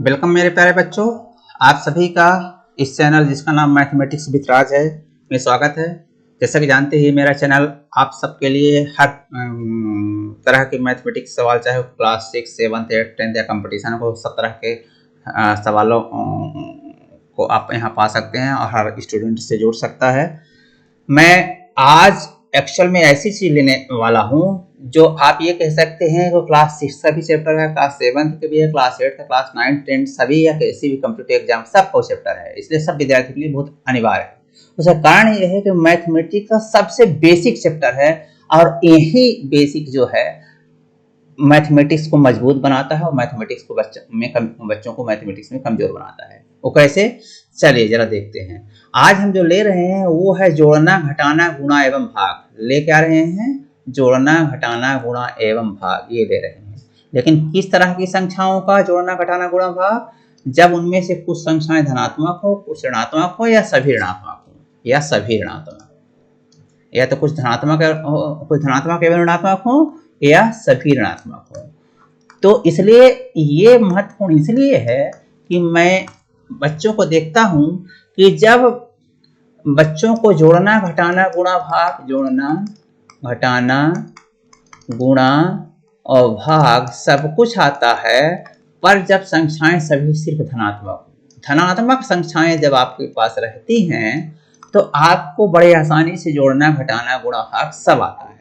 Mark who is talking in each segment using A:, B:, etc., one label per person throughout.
A: Welcome मेरे प्यारे बच्चों, आप सभी का इस चैनल जिसका नाम मैथमेटिक्स विद राज है में स्वागत है। जैसा कि जानते ही मेरा चैनल आप सबके लिए हर तरह के मैथमेटिक्स सवाल, चाहे क्लास 6, 7, 8, 10 या कंपटीशन को, सब तरह के सवालों को आप यहाँ पा सकते हैं और हर स्टूडेंट से जुड़ सकता है। मैं आज एक्चुअल में ऐसी चीज लेने वाला हूँ जो आप ये कह सकते हैं कि क्लास 6 का भी चैप्टर है, क्लास 7 के भी है, क्लास 8 का, क्लास 9, 10 सभी या किसी भी कंप्यूटर एग्जाम सबका चैप्टर है, इसलिए सब विद्यार्थी के लिए बहुत अनिवार्य है। उसका कारण यह है कि मैथमेटिक्स का सबसे बेसिक चैप्टर है और यही बेसिक जो है मैथमेटिक्स को मजबूत बनाता है और मैथमेटिक्स को बच्चों को मैथमेटिक्स में कमजोर बनाता है। वो कैसे, चलिए जरा देखते हैं। आज हम जो ले रहे हैं वो है जोड़ना, घटाना, गुणा एवं भाग। ले क्या रहे हैं? जोड़ना, घटाना, गुणा एवं भाग ये ले रहे हैं। लेकिन किस तरह की संख्याओं का जोड़ना, घटाना, गुणा, भाग? जब उनमें से कुछ संख्याएं धनात्मक हो, कुछ ऋणात्मक हो या सभी ऋणात्मक हो, या सभी ऋणात्मक, या तो कुछ धनात्मक एवं ऋणात्मक हो या सभी ऋणात्मक हो। तो इसलिए ये महत्वपूर्ण इसलिए है कि मैं बच्चों को देखता हूं कि जब बच्चों को जोड़ना, घटाना, गुणा, भाग, जोड़ना, घटाना, गुणा और भाग सब कुछ आता है, पर जब संख्याएं सभी सिर्फ धनात्मक संख्याएं जब आपके पास रहती हैं तो आपको बड़े आसानी से जोड़ना, घटाना, गुणा, भाग सब आता है।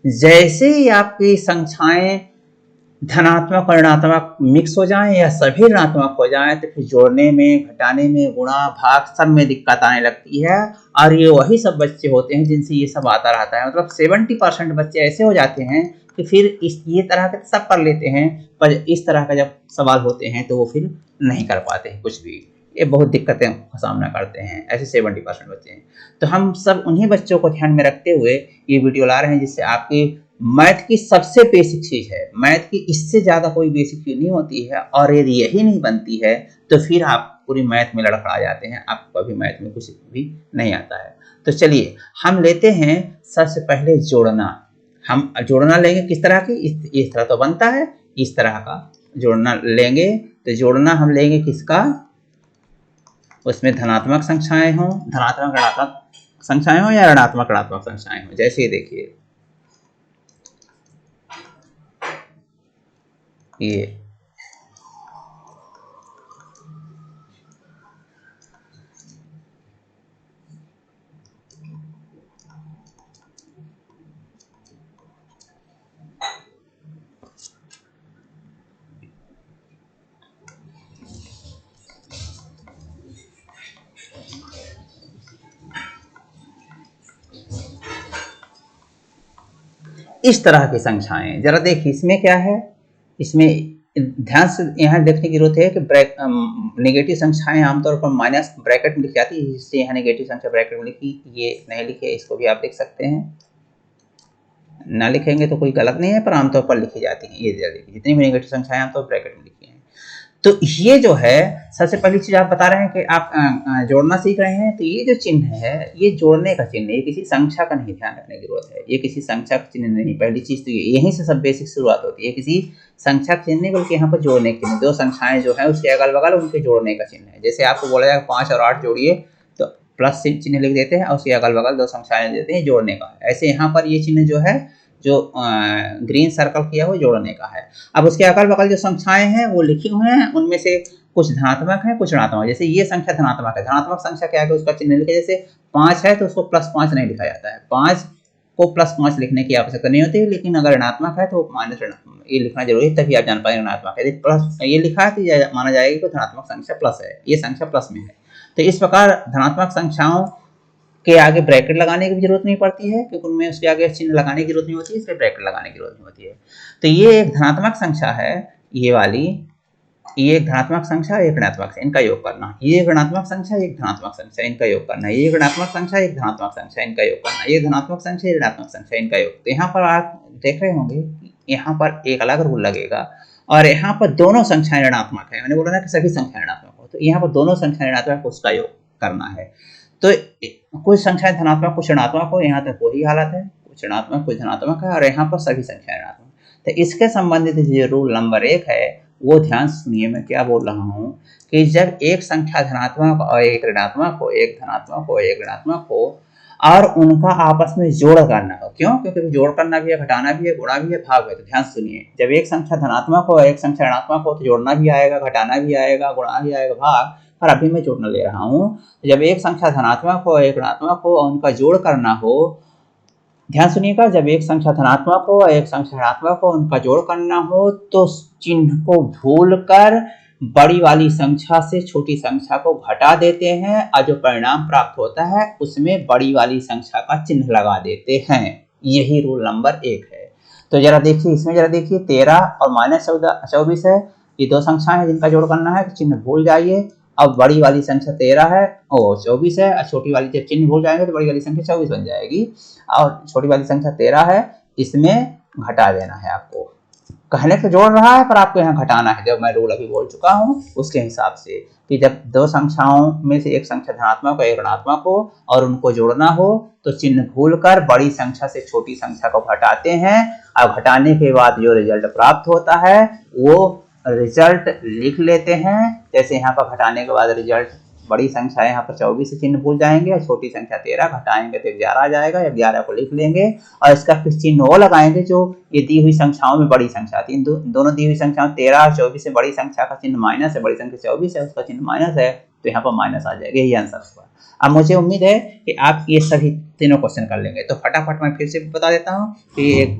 A: जैसे ही आपकी संख्याएं धनात्मक और ऋणात्मक मिक्स हो जाएं या सभी ऋणात्मक हो जाएं तो फिर जोड़ने में, घटाने में, गुणा, भाग सब में दिक्कत आने लगती है। और ये वही सब बच्चे होते हैं जिनसे ये सब आता रहता है। मतलब 70% बच्चे ऐसे हो जाते हैं कि फिर ये तरह के सब कर लेते हैं, पर इस तरह का जब सवाल होते हैं तो वो फिर नहीं कर पाते हैं कुछ भी। ये बहुत दिक्कतें का सामना करते हैं, ऐसे 70% बच्चे हैं। तो हम सब उन्हीं बच्चों को ध्यान में रखते हुए ये वीडियो ला रहे हैं, जिससे आपकी मैथ की सबसे बेसिक चीज है। मैथ की इससे ज्यादा कोई बेसिक चीज नहीं होती है, और यदि यही नहीं बनती है तो फिर आप पूरी मैथ में लड़खड़ा जाते हैं, आपको कभी मैथ में कुछ भी नहीं आता है। तो चलिए हम लेते हैं सबसे पहले जोड़ना। हम जोड़ना लेंगे किस तरह की, इस तरह तो बनता है, इस तरह का जोड़ना लेंगे। तो जोड़ना हम लेंगे किसका? उसमें धनात्मक संख्याएं हो, धनात्मक ऋणात्मक संख्याएं हो या ऋणात्मक ऋणात्मक संख्याएं हो। जैसे देखिए ये इस तरह की संख्याएं, जरा देखिए इसमें क्या है। इसमें ध्यान से यहाँ देखने की जरूरत है कि नेगेटिव संख्याएं आमतौर पर माइनस ब्रैकेट में लिखी जाती है, इससे यहाँ नेगेटिव संख्या ब्रैकेट में लिखी, ये नहीं लिखे, इसको भी आप देख सकते हैं। ना लिखेंगे तो कोई गलत नहीं है, पर आमतौर पर लिखी जाती है। ये देखिए जितनी भी नेगेटिव संख्याएं आमतौर ब्रैकेट में लिखी हैं। तो ये जो है सबसे पहली चीज आप बता रहे हैं कि आप जोड़ना सीख रहे हैं, तो ये जो चिन्ह है ये जोड़ने का चिन्ह है, ये किसी संख्या का नहीं, ध्यान रखने की जरूरत है। ये किसी संख्या का चिन्ह नहीं। पहली चीज तो यहीं से सब बेसिक शुरुआत होती है। किसी संख्या का चिन्ह नहीं, बल्कि यहाँ पर जोड़ने के चिन्ह। दो संख्याएं जो है उसके अगल बगल उनके जोड़ने का चिन्ह है। जैसे आपको बोला जाएगा 5 और 8 जोड़िए, तो प्लस चिन्ह लिख देते हैं और उसके अगल बगल दो संख्याएं देते हैं, जोड़ने का। ऐसे यहाँ पर ये चिन्ह जो है, जो ग्रीन सर्कल किया हुआ, जोड़ने का है। अब उसके अगल बगल जो संख्याएं हैं वो लिखी हुए हैं, उनमें से कुछ धनात्मक है, कुछ ऋणात्मक। जैसे ये संख्या धनात्मक है, धनात्मक संख्या क्या है उसका चिन्ह लिखे। जैसे 5 है तो उसको +5 नहीं लिखा जाता है, 5 को +5 लिखने की आवश्यकता नहीं होती है। लेकिन अगर ऋणात्मक है तो माइनस ये लिखना जरूरी है, तभी आप जान पाएंगे ऋणात्मक है। यदि प्लस ये लिखा है तो माना जाएगा कि धनात्मक संख्या प्लस है, ये संख्या प्लस में है। तो इस प्रकार धनात्मक संख्याओं के आगे ब्रैकेट लगाने की भी जरूरत नहीं पड़ती है, क्योंकि उनमें उसके आगे चिन्ह लगाने की जरूरत नहीं होती है, इसलिए ब्रैकेट लगाने की जरूरत नहीं होती है। तो ये एक धनात्मक संख्या है, ये वाली, ये एक धनात्मक संख्या, एक ऋणात्मक, इनका योग करना। ये एक ऋणात्मक संख्या, एक धनात्मक संख्या, इनका योग करना। ये एक ऋणात्मक संख्या, एक धनात्मक संख्या, इनका योग करना। ये धनात्मक संख्या, ऋणात्मक संख्या, इनका योग। तो यहाँ पर आप देख रहे होंगे यहाँ पर एक अलग रूल लगेगा, और यहाँ पर दोनों संख्याएं ऋणात्मक है। मैंने बोला ना कि सभी संख्याएं ऋणात्मक हो, तो यहाँ पर दोनों संख्याएं ऋणात्मक, उसका योग करना है। तो कुछ संख्याएं धनात्मक, कुछ ऋणात्मक हो, यहाँ तक वही हालत है, कुछ ऋणात्मक, कुछ धनात्मक है, और यहाँ पर सभी संख्याएं ऋणात्मक। तो इसके संबंधित जो रूल नंबर 1 है वो ध्यान सुनिए मैं क्या बोल रहा हूँ कि जब एक संख्या धनात्मक और एक ऋणात्मक हो, एक धनात्मक हो एक ऋणात्मक हो और उनका आपस में जोड़ करना हो, क्यों? क्योंकि जोड़ करना भी है, घटाना भी है, गुणा भी है, भाग है। तो ध्यान सुनिए, जब एक संख्या धनात्मक हो एक संख्या ऋणात्मक हो तो जोड़ना भी आएगा, घटाना भी आएगा, गुणा भी आएगा, भाग। पर अभी मैं जोड़ना ले रहा हूँ। जब एक संख्या धनात्मक हो एक ऋणात्मक हो और उनका जोड़ करना हो, ध्यान सुनिएगा, जब एक संख्या धनात्मक हो एक संख्या ऋणात्मक हो उनका जोड़ करना हो तो चिन्ह को भूलकर बड़ी वाली संख्या से छोटी संख्या को घटा देते हैं और जो परिणाम प्राप्त होता है उसमें बड़ी वाली संख्या का चिन्ह लगा देते हैं। यही रूल नंबर 1 है। तो जरा देखिए, इसमें जरा देखिए 13 और -24 है, ये दो संख्याएं हैं जिनका जोड़ करना है, तो चिन्ह भूल जाइए। अब बड़ी वाली संख्या 13 है और 24 है, और छोटी वाली जब चिन्ह भूल जाएंगे तो बड़ी वाली संख्या 24 बन जाएगी और छोटी वाली संख्या 13 है, इसमें घटा देना है आपको। कहने से जोड़ रहा है पर आपको यहाँ घटाना है, जब मैं रूल अभी बोल चुका हूँ उसके हिसाब से कि जब दो संख्याओं में से एक संख्या धनात्मक और एक ऋणात्मक हो और उनको जोड़ना हो तो चिन्ह भूलकर बड़ी संख्या से छोटी संख्या को घटाते हैं और घटाने के बाद जो रिजल्ट प्राप्त होता है वो रिजल्ट लिख लेते हैं। जैसे यहाँ पर घटाने के बाद रिजल्ट, बड़ी संख्या यहाँ पर 24 से चिन्ह भूल जाएंगे और छोटी संख्या 13, घटाएंगे तो 11 आ जाएगा, 11 को लिख लेंगे और इसका फिर चिन्ह वो लगाएंगे जो ये दी हुई संख्याओं में बड़ी संख्या थी। दोनों दी हुई संख्याओं 13 और 24 से बड़ी संख्या का चिन्ह माइनस है, बड़ी संख्या 24 है उसका चिन्ह माइनस है, तो यहाँ पर माइनस आ जाएगा। यही आंसर होगा। अब मुझे उम्मीद है कि आप ये सभी तीनों क्वेश्चन कर लेंगे। तो फटाफट मैं फिर से बता देता हूँ कि एक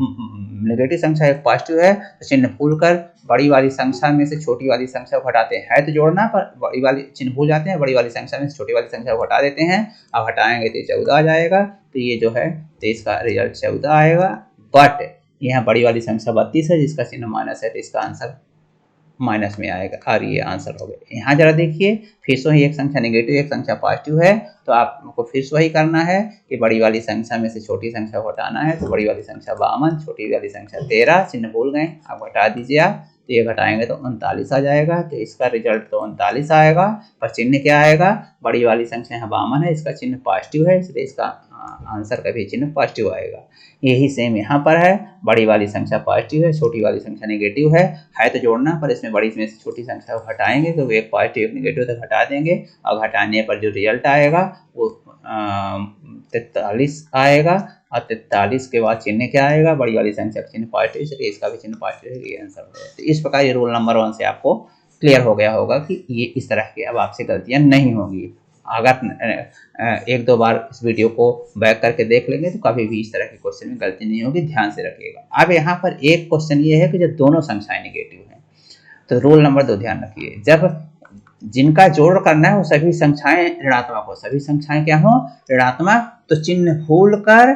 A: नेगेटिव संख्या एक पॉजिटिव है तो चिन्ह भूलकर बड़ी वाली संख्या में से छोटी वाली संख्या को घटाते हैं, तो जोड़ना पर बड़ी वाली चिन्ह भूल जाते हैं, बड़ी वाली संख्या में से छोटी वाली संख्या को घटा देते हैं। अब हटाएंगे तो 14 आ जाएगा, तो ये जो है तो इसका रिजल्ट 14 आएगा। बट यहाँ बड़ी वाली संख्या 32 है जिसका चिन्ह माइनस है, तो इसका आंसर माइनस में आएगा और ये आंसर हो गया। यहाँ जरा देखिए, फिर से वही एक संख्या नेगेटिव एक संख्या पॉजिटिव है, तो आपको फिर से वही करना है कि बड़ी वाली संख्या में से छोटी संख्या को हटाना है। तो बड़ी वाली संख्या 52, छोटी वाली संख्या 13, चिन्ह भूल गए आप घटा दीजिए आप, तो ये घटाएंगे तो 39 आ जाएगा, तो इसका रिजल्ट तो 39 आएगा। पर चिन्ह क्या आएगा, बड़ी वाली संख्या यहाँ 52 है, इसका चिन्ह पॉजिटिव है, इसलिए इसका आंसर का भी चिन्ह पॉजिटिव आएगा। यही सेम यहाँ पर है, बड़ी वाली संख्या पॉजिटिव है, छोटी वाली संख्या नेगेटिव है तो जोड़ना, पर इसमें बड़ी में से छोटी संख्या को घटाएंगे तो एक पॉजिटिव एक नेगेटिव तक घटा देंगे और घटाने पर जो रिजल्ट आएगा वो 43 आएगा। और 43 के बाद चिन्ह क्या आएगा, बड़ी वाली संख्या का चिन्ह पॉजिटिव, इसलिए इसका भी चिन्ह पॉजिटिव है, ये आंसर होगा। तो इस प्रकार ये रूल नंबर 1 से आपको क्लियर हो गया होगा कि ये इस तरह की अब आपसे गलतियां नहीं होगी। अगर एक दो बार इस वीडियो को बैक करके देख लेंगे तो कभी भी इस तरह के क्वेश्चन में गलती नहीं होगी, ध्यान से रखिएगा। अब यहाँ पर एक क्वेश्चन ये है कि जब दोनों संख्याएं नेगेटिव हैं तो रूल नंबर 2 ध्यान रखिए, जब जिनका जोड़ करना है वो सभी संख्याएं ऋणात्मक हो, सभी संख्याएं क्या हो, ऋणात्मक, तो चिन्ह भूलकर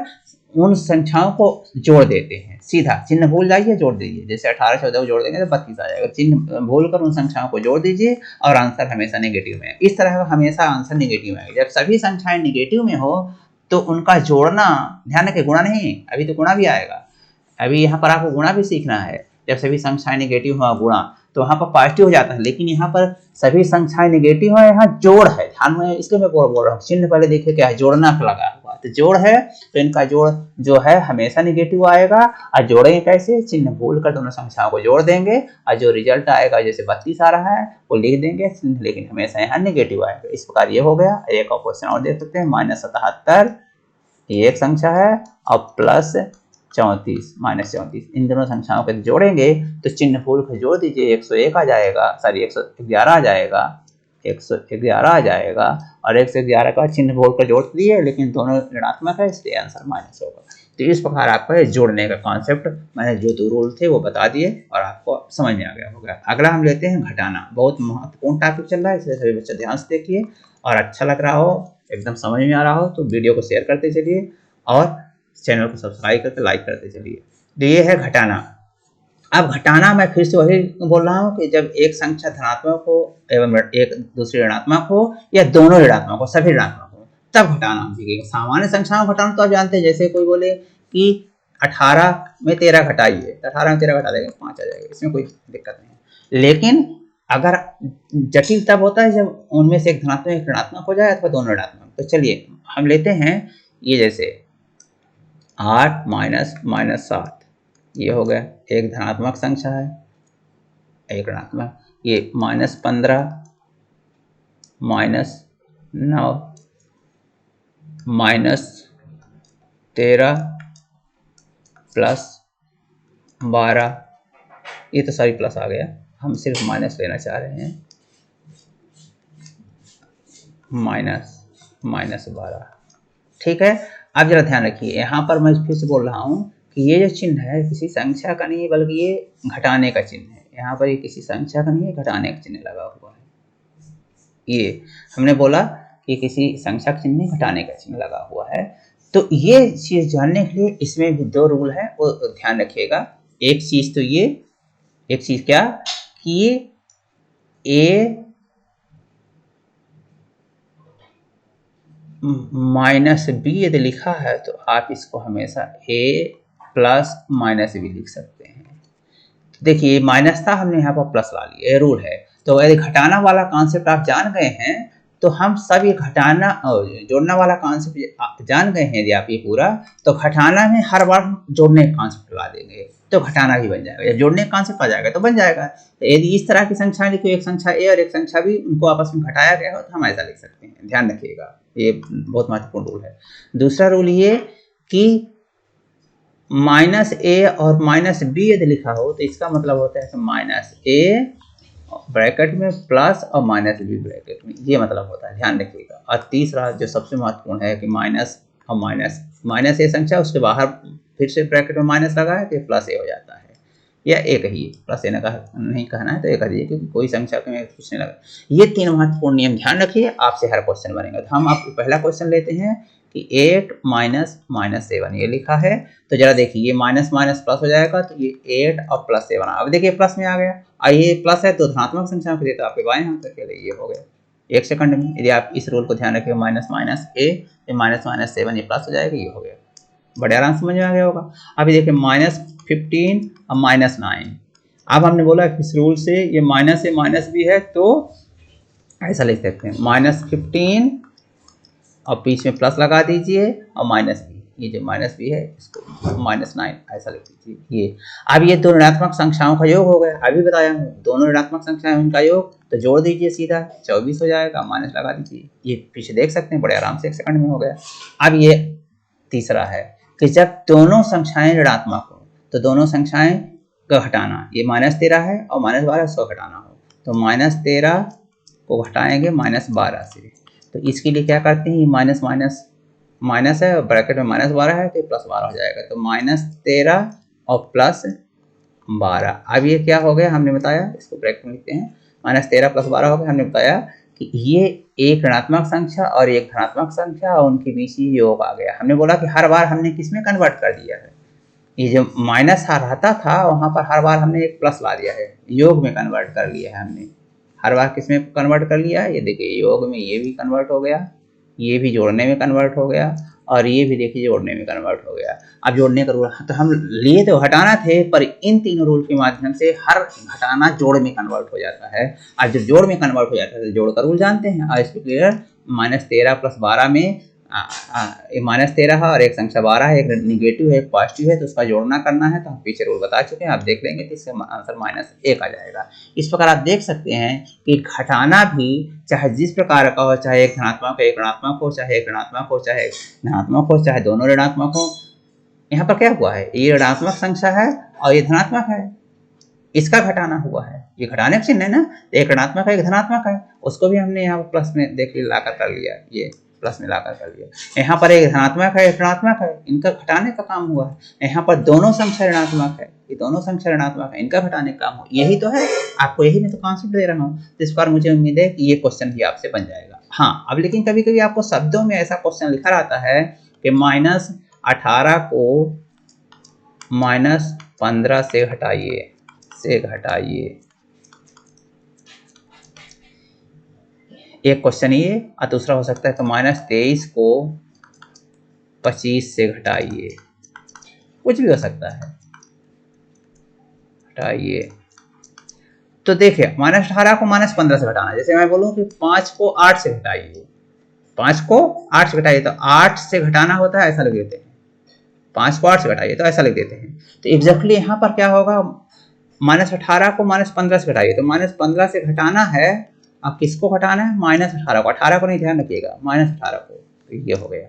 A: उन संख्याओं को जोड़ देते हैं। सीधा चिन्ह भूल जाइए, जोड़ दीजिए। जैसे 18 14 को जोड़ देंगे तो 32 आ जाएगा। चिन्ह भूलकर उन संख्याओं को जोड़ दीजिए और आंसर हमेशा नेगेटिव में। इस तरह का हमेशा आंसर नेगेटिव में आएगा। जब सभी संख्याएं नेगेटिव में हो तो उनका जोड़ना, ध्यान रखिए गुणा नहीं, अभी तो गुणा भी आएगा, अभी यहाँ पर आपको गुणा भी सीखना है। जब सभी संख्याएं नेगेटिव हो गुणा तो वहां पर पॉजिटिव हो जाता है, लेकिन यहाँ पर सभी संख्याएं नेगेटिव है, यहाँ जोड़ है, ध्यान में, इसलिए मैं बोल रहा हूँ। चिन्ह पहले देखिए क्या है, जोड़ना लगा हुआ, तो जोड़ है तो इनका जोड़ जो है हमेशा नेगेटिव आएगा। और जोड़ेंगे कैसे, चिन्ह भूल कर दोनों संख्याओं को जोड़ देंगे और जो रिजल्ट आएगा, जैसे 32 आ रहा है वो लिख देंगे, लेकिन हमेशा यहाँ नेगेटिव आएगा। इस प्रकार ये हो गया। एक और क्वेश्चन और देख सकते हैं, -77 ये एक संख्या है और +34 -34, इन दोनों संख्याओं को जोड़ेंगे तो चिन्ह भूल कर जोड़ दीजिए, 101 आ जाएगा, सॉरी 111 आ जाएगा, 111 आ जाएगा। और 111 का चिन्ह भूल कर जोड़ दिए, लेकिन दोनों ऋणात्मक है इसलिए आंसर माइनस होगा। तो इस प्रकार आपका जोड़ने का कॉन्सेप्ट मैंने जो 2 रूल थे वो बता दिए और आपको समझ में आ गया होगा। अगला हम लेते हैं घटाना। बहुत महत्वपूर्ण टॉपिक चल रहा है, इसलिए सभी बच्चे ध्यान से देखिए और अच्छा लग रहा हो, एकदम समझ में आ रहा हो तो वीडियो को शेयर करते चलिए और चैनल को सब्सक्राइब करके लाइक करते चलिए। तो ये है घटाना। अब घटाना मैं फिर से वही बोल रहा हूँ कि जब एक संख्या धनात्मक हो एवं एक दूसरी ऋणात्मक हो या दोनों ऋणात्मक हो, सभी ऋणात्मक हो, तब घटाना हम सीखेंगे। सामान्य संख्याओं घटाना तो आप जानते हैं, जैसे कोई बोले कि 18 में 13 घटाइए, 18 में 13 घटा देंगे 5 आ जाएगा, इसमें कोई दिक्कत नहीं है। लेकिन अगर जटिल तब होता है जब उनमें से एक धनात्मक एक ऋणात्मक हो जाए अथवा दोनों ऋणात्मक। तो चलिए हम लेते हैं ये, जैसे 8 - -7 ये हो गया, एक धनात्मक संख्या है एक ऋणात्मक, ये -15 -9 -13 +12, ये तो सारी प्लस आ गया, हम सिर्फ माइनस लेना चाह रहे हैं, -12। ठीक है। अब जरा ध्यान रखिए, यहाँ पर मैं फिर से बोल रहा हूँ कि ये जो चिन्ह है किसी संख्या का नहीं है, बल्कि ये घटाने का चिन्ह है। यहाँ पर ये किसी संख्या का नहीं है, घटाने का चिन्ह लगा हुआ है। ये हमने बोला कि किसी संख्या का चिन्ह नहीं, घटाने का चिन्ह लगा हुआ है। तो ये चीज जानने के लिए इसमें भी दो रूल है, वो ध्यान रखिएगा। एक चीज तो ये, एक चीज क्या कि ये -b यदि लिखा है तो आप इसको हमेशा a + -b लिख सकते हैं। देखिए माइनस था, हमने यहाँ पर प्लस ला लिया, ये रूल है। तो यदि घटाना वाला कॉन्सेप्ट आप जान गए हैं तो हम सब ये घटाना और जोड़ना वाला कॉन्सेप्ट जान गए हैं। यदि आप ये पूरा, तो घटाना में हर बार जोड़ने का कॉन्सेप्ट ला देंगे तो घटाना भी बन जाएगा। जब जोड़ने का कॉन्सेप्ट आ जाएगा तो बन जाएगा। तो यदि इस तरह की संख्या लिखो, एक संख्या a और एक संख्या b, उनको आपस में घटाया गया हो तो हम ऐसा लिख सकते हैं। ध्यान रखिएगा, ये बहुत महत्वपूर्ण रूल है। दूसरा रूल ये कि -a और -b यदि लिखा हो तो इसका मतलब होता है कि -a ब्रैकेट में प्लस और -b ब्रैकेट में, ये मतलब होता है। ध्यान रखिएगा। और तीसरा जो सबसे महत्वपूर्ण है कि माइनस और माइनस ए संख्या, उसके बाहर फिर से ब्रैकेट में माइनस लगा है तो प्लस ए हो जाता है, या एक ही प्लस ए नहीं कहना है तो एक कहिए, क्योंकि कोई संख्या में कुछ नहीं लगा। ये तीन महत्वपूर्ण नियम ध्यान रखिए, आपसे हर क्वेश्चन बनेगा। तो हम आपको पहला क्वेश्चन लेते हैं कि 8 - -7 ये लिखा है, तो जरा देखिए ये माइनस माइनस प्लस हो जाएगा, तो ये 8 और +7। अब देखिए प्लस में आ गया, और ये प्लस है तो धनात्मक संख्या के लिए तो आपके बाएं हाथ के लिए ये हो गया 1 सेकंड में। यदि आप इस रूल को ध्यान रखिए, -a -7 ये प्लस हो जाएगा, ये हो गया। बड़े आराम समझ में आ गया होगा। अभी देखिए -15 और -9। अब हमने बोला इस रूल से ये माइनस है माइनस भी है, तो ऐसा लिख सकते हैं -15 और बीच में प्लस लगा दीजिए और -b, ये जो -b है इसको -9 ऐसा लिख दीजिए। ये अब ये दो ऋणात्मक संख्याओं का योग हो गया। अभी बताया हूँ, दोनों ऋणात्मक संख्याएं उनका योग, तो जोड़ दीजिए सीधा 24 हो जाएगा, माइनस लगा दीजिए। ये पीछे देख सकते हैं, बड़े आराम से 1 सेकंड में हो गया। अब ये तीसरा है कि जब दोनों संख्याएं ऋणात्मक हो तो दोनों संख्याएं का घटाना, ये -13 है और -12 इसको घटाना हो, तो -13 को घटाएंगे -12 से। तो इसके लिए क्या करते हैं, ये माइनस माइनस माइनस है और ब्रैकेट में -12 है तो +12 हो जाएगा, तो -13 और +12। अब ये क्या हो गया, हमने बताया, इसको ब्रैकेट में लिखते हैं, -13 +12 हो गया। हमने बताया कि ये एक ऋणात्मक संख्या और एक धनात्मक संख्या और उनके बीच ही योग आ गया। हमने बोला कि हर बार हमने किस में कन्वर्ट कर दिया है, ये जो माइनस रहता था वहाँ पर हर बार हमने एक प्लस ला दिया है, योग में कन्वर्ट कर लिया है हमने। हर बार किस में कन्वर्ट कर लिया है, ये देखिए योग में ये भी कन्वर्ट हो गया, ये भी जोड़ने में कन्वर्ट हो गया, और ये भी देखिए जोड़ने में कन्वर्ट हो गया। अब जोड़ने का रूल तो हम लिए तो हटाना थे, पर इन तीनों रूल के माध्यम से हर घटाना जोड़ में कन्वर्ट हो जाता है। और जब जोड़ में कन्वर्ट हो जाता है तो जोड़ का रूल जानते हैं। और इसको क्लियर, -13 + 12 में -13 है और एक संख्या 12 है, एक निगेटिव है एक पॉजिटिव है, तो उसका जोड़ना करना है, तो हम पीछे रूल बता चुके हैं, आप देख लेंगे तो इसका आंसर -1 आ जाएगा। इस प्रकार आप देख सकते हैं कि घटाना भी चाहे जिस प्रकार का हो, चाहे एक धनात्मक हो एक ऋणात्मक हो, चाहे एक ऋणात्मक हो चाहे धनात्मक हो, चाहे दोनों ऋणात्मक हो। यहाँ पर क्या हुआ है, ये ऋणात्मक संख्या है और ये धनात्मक है, इसका घटाना हुआ है, ये घटाने का चिन्ह है ना, एक ऋणात्मक है एक धनात्मक है, उसको भी हमने यहाँ प्लस में देख लाकर कर लिया, ये प्लस में लाकर कर लिया। यहाँ पर एक धनात्मक है एक ऋणात्मक है, इनका घटाने का काम हुआ है। यहाँ पर दोनों संख्या ऋणात्मक है, ये दोनों संख्या ऋणात्मक है, इनका घटाने का काम हुआ। यही तो है, आपको यही मैं तो कॉन्सेप्ट दे रहा हूँ। तो इस बार मुझे उम्मीद है कि ये क्वेश्चन भी आपसे बन जाएगा। हाँ, अब लेकिन कभी कभी आपको शब्दों में ऐसा क्वेश्चन लिखा रहता है कि -18 को -15 से घटाइए एक क्वेश्चन ये, और दूसरा हो सकता है तो -23 को 25 से घटाइए, कुछ भी हो सकता है, घटाइए। तो देखिए -18 को -15 से घटाना, जैसे मैं बोलूं कि 5 को 8 से घटाइए, 5 को 8 से घटाइए, तो 8 से घटाना होता है, ऐसा लिख देते हैं। 5 को 8 से घटाइए तो ऐसा लिख देते हैं। तो एग्जैक्टली यहाँ पर क्या होगा, -18 को -15 से घटाइए, तो -15 से घटाना है। अब किसको घटाना है? -18 को। 18 को नहीं, ध्यान रखिएगा, -18 को। तो ये हो गया।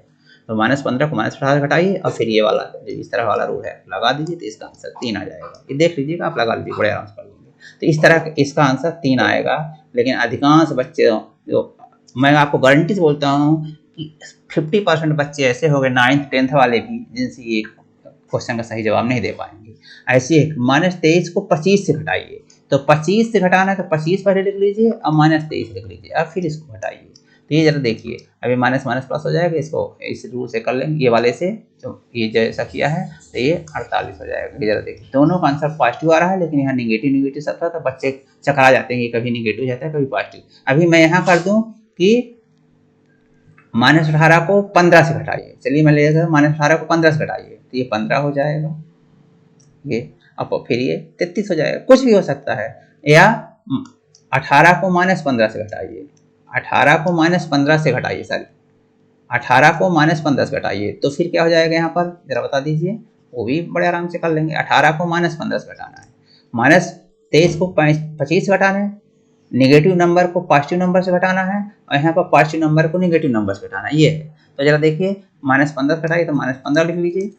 A: तो -15 को -18 से घटाइए और फिर ये वाला इस तरह वाला रूल है लगा दीजिए, तो इसका आंसर 3 आ जाएगा। ये देख लीजिएगा, आप लगा लीजिए, बड़े आराम से कर लेंगे। तो इस तरह इसका आंसर 3 आएगा। लेकिन अधिकांश बच्चे, मैं आपको गारंटी से बोलता हूँ कि 50% बच्चे ऐसे हो गए 9th 10th वाले भी, जिनसे ये क्वेश्चन का सही जवाब नहीं दे पाएंगे। ऐसे -23 को 25 से घटाइए, तो 25 से घटाना है तो 25 पहले लिख लीजिए और -23 लिख लीजिए, अब फिर इसको घटाइए। तो ये जरा देखिए, अभी माइनस माइनस प्लस हो जाएगा, इसको इस रूल से कर लेंगे, ये वाले से। तो ये जैसा किया है तो ये 48 हो जाएगा। ये जरा देखिए, दोनों का आंसर पॉजिटिव आ रहा है, लेकिन यहाँ निगेटिव सब था, तो बच्चे चकरा जाते हैं, ये कभी निगेटिव जाता है कभी पॉजिटिव। अभी मैं यहाँ कर दूँ कि -18 को 15 से घटाइए। चलिए मैं ले जाता हूँ, -18 को 15 से घटाइए, तो ये 15 हो जाएगा, ये अब फिर ये 33 हो जाएगा। कुछ भी हो सकता है। या 18 को -15 से घटाइए, 18 को -15 से घटाइए, सॉरी 18 को -15 से घटाइए, तो फिर क्या हो जाएगा यहाँ पर जरा बता दीजिए। वो भी बड़े आराम से कर लेंगे। 18 को -15 से घटाना है, -23 को 25 से घटाना है, नेगेटिव नंबर को पॉजिटिव नंबर से घटाना है, और यहाँ पर पॉजिटिव नंबर को नेगेटिव नंबर से घटाना है, ये है। तो जरा देखिए, -15 घटाइए तो -15 लिख लीजिए,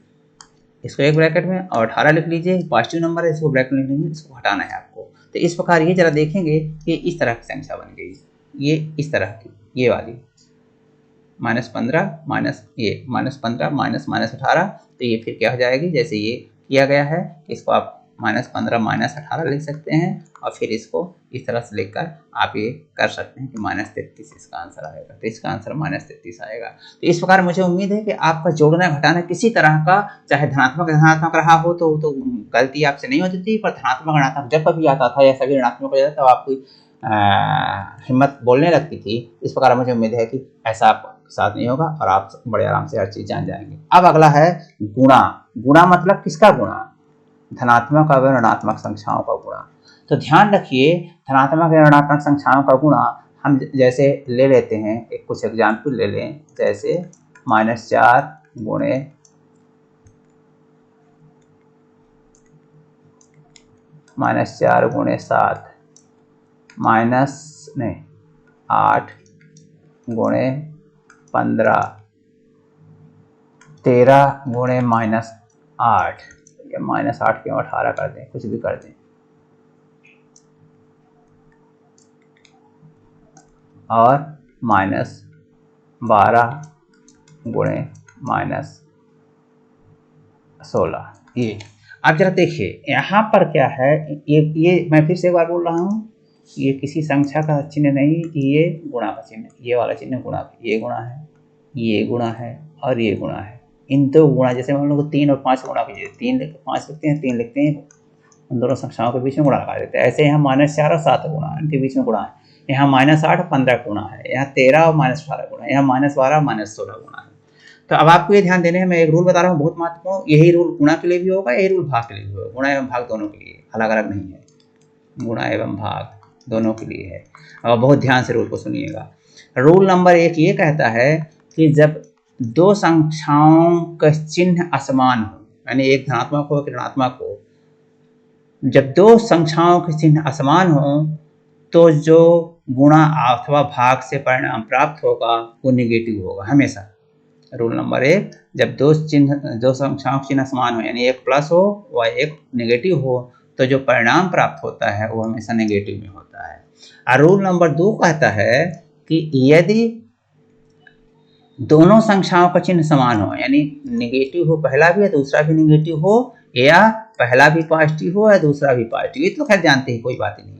A: इसको एक ब्रैकेट में, और 18 लिख लीजिए, पॉजिटिव नंबर है, इसको ब्रैकेट में लिख लीजिए, इसको हटाना है आपको। तो इस प्रकार ये जरा देखेंगे कि इस तरह की संख्या बन गई, ये इस तरह की, ये वाली -15 माइनस ये -15 माइनस -18, तो ये फिर क्या हो जाएगी, जैसे ये किया गया है, इसको आप -15 -18 लिख सकते हैं, और फिर इसको इस तरह से लिखकर आप ये कर सकते हैं कि -33 इसका आंसर आएगा। तो इसका आंसर -33 आएगा। तो इस प्रकार मुझे उम्मीद है कि आपका जोड़ना घटाना किसी तरह का, चाहे धनात्मक रहा हो तो गलती आपसे नहीं होती थी, पर धनात्मक ऋणात्मक जब कभी आता था या सभी ऋणात्मक हो जाता था, तो आपकी हिम्मत बोलने लगती थी। इस प्रकार मुझे उम्मीद है कि ऐसा आपके साथ नहीं होगा और आप बड़े आराम से हर चीज़ जान जाएंगे। अब अगला है गुणा। गुणा मतलब किसका गुणा? धनात्मक और ऋणात्मक संख्याओं का गुणा। तो ध्यान रखिए, धनात्मक या ऋणात्मक संख्याओं का गुणा हम जैसे ले लेते हैं, एक कुछ एग्जाम्पल ले लें, जैसे -4 गुणे -4 गुणे 7 8 गुणे 15 13 गुणे -8, या -8 क्यों 18 कर दें, कुछ भी कर दें, और -12 गुणे -16। ये अब जरा देखिए यहाँ पर क्या है, ये मैं फिर से एक बार बोल रहा हूँ, ये किसी संख्या का चिन्ह नहीं, ये गुणा का चिन्ह, ये वाला चिन्ह गुणा, ये गुणा है, ये गुणा है, और ये गुणा है। इन दो गुणा, जैसे हम लोग 3 और 5 गुणा कीजिए, 3 5 लिखते हैं, 3 लिखते हैं, उन दोनों संख्याओं के बीच में गुणा लगा देते हैं। ऐसे यहाँ -4 और 7 गुणा, इनके बीच में गुणा है। यहाँ -8 और 15 गुणा है, यहाँ 13 और -18 गुणा है, यहाँ -12 और -16 गुणा है। तो अब आपको ये ध्यान देने हैं, मैं एक रूल बता रहा हूँ बहुत महत्वपूर्ण, यही रूल गुणा के लिए भी होगा, यही रूल भाग के लिए भी होगा। गुणा एवं भाग दोनों के लिए, अलग अलग नहीं है, गुणा एवं भाग दोनों के लिए है। और बहुत ध्यान से रूल को सुनिएगा। रूल नंबर 1 ये कहता है कि जब दो संख्याओं का चिन्ह असमान हो, यानी एक धनात्मक हो एक ऋणात्मक हो, जब दो संख्याओं के चिन्ह असमान हो तो जो गुणा अथवा भाग से परिणाम प्राप्त होगा वो निगेटिव होगा हमेशा। रूल नंबर 1, जब दो संख्याओं के चिन्ह समान हो, यानी एक प्लस हो व एक नेगेटिव हो, तो जो परिणाम प्राप्त होता है वो हमेशा नेगेटिव में होता है। और रूल नंबर 2 कहता है कि यदि दोनों संख्याओं का चिन्ह समान हो, यानी नेगेटिव हो पहला भी या दूसरा भी नेगेटिव हो, या पहला भी पॉजिटिव हो या दूसरा भी पॉजिटिव, ये तो खैर जानते हैं, कोई बात ही नहीं है।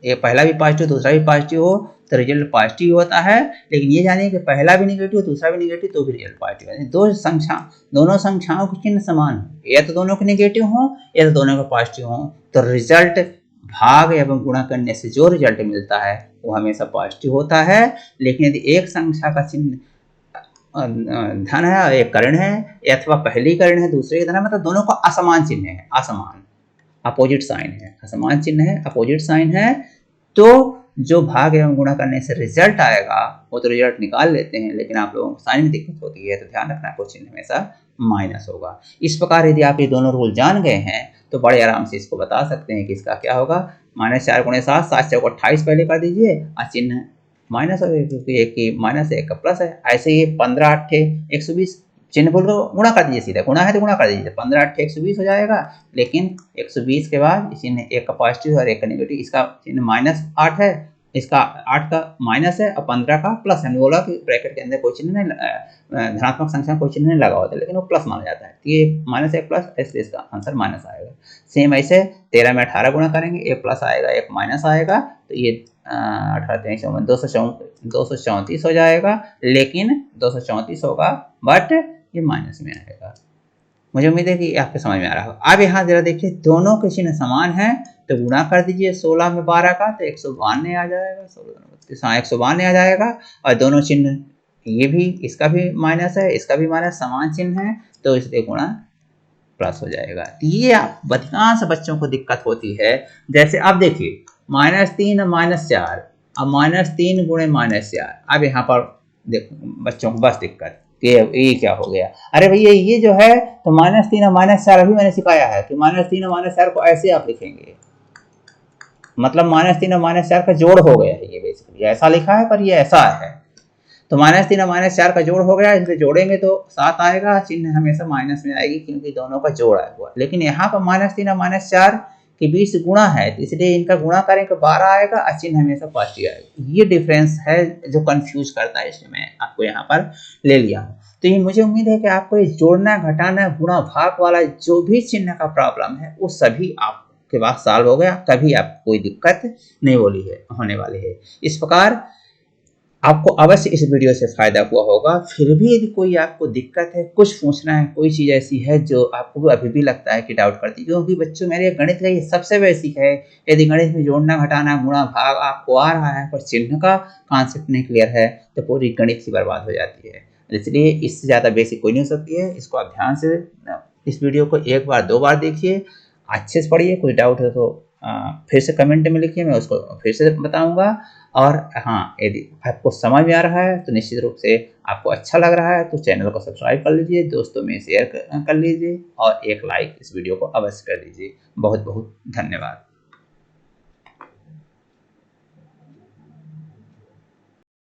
A: ये पहला भी पॉजिटिव दूसरा भी पॉजिटिव हो तो रिजल्ट पॉजिटिव होता है, लेकिन ये जानिए कि पहला भी नेगेटिव दूसरा भी नेगेटिव तो भी रिजल्ट पॉजिटिव है। दोनों संख्याओं के चिन्ह समान हो, या तो दोनों के नेगेटिव हो या तो दोनों का पॉजिटिव हो, तो रिजल्ट भाग एवं गुणा करने से जो रिजल्ट मिलता है वो हमेशा पॉजिटिव होता है। लेकिन यदि एक संख्या का चिन्ह धन है, एक कर्ण है, अथवा पहली कर्ण है दूसरे का धन है, मतलब दोनों का असमान चिन्ह है, असमान अपोजिट साइन है, असमान चिन्ह है, अपोजिट साइन है, तो जो भाग एवं गुणा करने से रिजल्ट आएगा वो तो रिजल्ट निकाल लेते हैं, लेकिन आप लोगों को साइन में दिक्कत होती है तो ध्यान रखना क्वेश्चन हमेशा माइनस होगा। इस प्रकार यदि आप ये दोनों रूल जान गए हैं तो बड़े आराम से इसको बता सकते हैं कि इसका क्या होगा। -4 × 7, 7 चौक 28 पहले कर दीजिए और चिन्ह माइनस हो गया क्योंकि एक की माइनस है एक का प्लस है। ऐसे ही 15 8 120 चिन्ह बोल दो गुणा कर दीजिए, सीधा गुणा है तो गुणा कर दीजिए, 15 8 120 हो जाएगा। लेकिन 120 के बाद चिन्ह एक का पॉजिटिव और एक का नेगेटिव, इसका चिन्ह -8 है, इसका 8 का माइनस है और 15 का प्लस है। बोला कि ब्रैकेट के अंदर कोई चिन्ह नहीं, धनात्मक संख्या कोई चिन्ह नहीं लगा होता लेकिन वो प्लस माना जाता है, तो ये -1 प्लस, इसलिए इसका आंसर माइनस आएगा। सेम ऐसे 13 में 18 गुणा करेंगे, एक प्लस आएगा एक माइनस आएगा, तो ये 18 234 हो जाएगा, लेकिन 234 होगा बट ये माइनस में आएगा। मुझे उम्मीद है कि आपके समझ में आ रहा होगा। अब यहाँ जरा देखिए दोनों के चिन्ह समान है तो गुणा कर दीजिए 16 में 12 का तो 192 आ जाएगा, 192 आ जाएगा। और दोनों चिन्ह ये भी, इसका भी माइनस है इसका भी माइनस, समान चिन्ह है तो इसलिए गुणा प्लस हो जाएगा। ये अधिकांश बच्चों को दिक्कत होती है। जैसे अब देखिए -3 और -4, अब -3 × -4, अब यहाँ पर देखो बच्चों को बस दिक्कत कि ये क्या हो गया। अरे भैया ये जो है तो -3 और -4 अभी मैंने सिखाया है कि -3 और -4 को ऐसे आप लिखेंगे, मतलब -3 और -4 का जोड़ हो गया है। ये बेसिकली ऐसा लिखा है पर ये ऐसा है, तो -3 और -4 का जोड़ हो गया, इसलिए जोड़ेंगे तो 7 आएगा, चिन्ह हमेशा माइनस में आएगी क्योंकि दोनों का जोड़ आया हुआ। लेकिन यहाँ पर -3 और -4 के बीच गुणा है तो इसलिए इनका गुणा करें तो 12 आएगा और चिन्ह हमेशा पॉजिटिव आएगा। ये डिफरेंस है जो कंफ्यूज करता है, इसलिए मैं आपको यहाँ पर ले लिया हूँ। तो ये मुझे उम्मीद है कि आपको ये जोड़ना घटाना गुणा भाग वाला जो भी चिन्ह का प्रॉब्लम है वो सभी आपके पास सॉल्व हो गया, कभी आपको कोई दिक्कत नहीं होने वाली है। इस प्रकार आपको अवश्य इस वीडियो से फायदा हुआ होगा। फिर भी यदि कोई आपको दिक्कत है, कुछ पूछना है, कोई चीज़ ऐसी है जो आपको अभी भी लगता है कि डाउट करती है, क्योंकि बच्चों मेरे गणित का ये सबसे बेसिक है। यदि गणित में जोड़ना घटाना गुणा भाग आपको आ रहा है पर चिन्ह का कॉन्सेप्ट नहीं क्लियर है तो पूरी गणित ही बर्बाद हो जाती है। इसलिए इससे ज़्यादा बेसिक कोई नहीं हो सकती है। इसको आप ध्यान से इस वीडियो को एक बार 2 बार देखिए, अच्छे से पढ़िए। कोई डाउट है तो फिर से कमेंट में लिखिए, मैं उसको फिर से बताऊंगा। और हाँ, यदि आपको समझ में आ रहा है तो निश्चित रूप से आपको अच्छा लग रहा है तो चैनल को सब्सक्राइब कर लीजिए, दोस्तों में शेयर कर लीजिए और एक लाइक इस वीडियो को अवश्य कर दीजिए। बहुत बहुत धन्यवाद।